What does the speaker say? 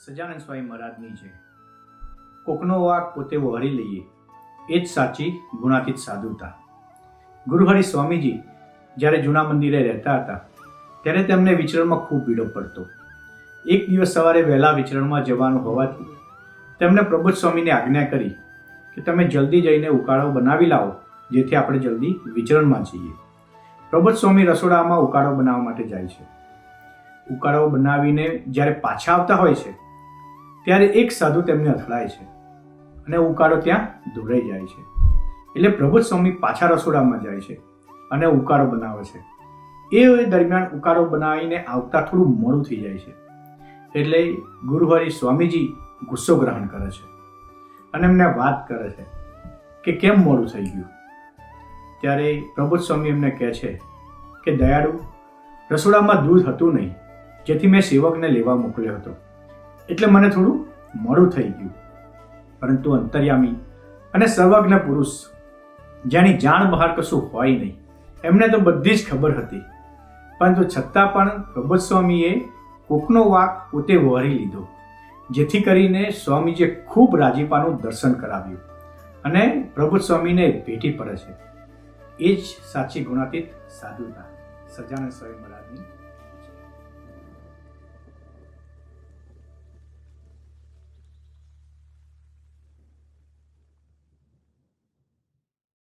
સજાનંદ સ્વામી મહારાજની છે. કોકનો વાક પોતે વહોરી લઈએ એ જ સાચી ગુણાતીત સાધુતા. ગુરુહરિ સ્વામીજી જ્યારે જૂના મંદિરે રહેતા હતા ત્યારે તેમને વિચરણમાં ખૂબ પીડો પડતો. એક દિવસ સવારે વહેલા વિચરણમાં જવાનું હોવાથી તેમણે પ્રબોધ સ્વામીને આજ્ઞા કરી કે તમે જલ્દી જઈને ઉકાળો બનાવી લાવો જેથી આપણે જલ્દી વિચરણમાં જઈએ. પ્રબોધ સ્વામી રસોડામાં ઉકાળો બનાવવા માટે જાય છે. ઉકાળો બનાવીને જ્યારે પાછા આવતા હોય છે ત્યારે એક સાધુ તેમને અથડાય છે અને ઉકાળો ત્યાં ધોરાઈ જાય છે. એટલે પ્રબોધ સ્વામી પાછા રસોડામાં જાય છે અને ઉકાળો બનાવે છે. એ દરમિયાન ઉકાળો બનાવીને આવતા થોડું મોડું થઈ જાય છે. એટલે ગુરુહરિ સ્વામીજી ગુસ્સો ગ્રહણ કરે છે અને એમને વાત કરે છે કે કેમ મોડું થઈ ગયું. ત્યારે પ્રબોધ સ્વામી એમને કહે છે કે દયાળુ, રસોડામાં દૂધ હતું નહીં જેથી મેં સેવકને લેવા મોકલ્યો હતો એટલે મને થોડું મોડું થઈ ગયું. પરંતુ અંતર્યામી અને સર્વજ્ઞ પુરુષ જેની જાણ બહાર કશું હોય નહીં એમને તો બધી જ ખબર હતી. પરંતુ છતાં પણ પ્રબોધ સ્વામીએ કોકનો વાક પોતે વહોરી લીધો જેથી કરીને સ્વામીજીએ ખૂબ રાજીપાનું દર્શન કરાવ્યું અને પ્રબોધ સ્વામીને ભેટી પડે છે. એ જ સાચી ગુણાતીત સાધુતા સજાનંદ સ્વામી મહારાજની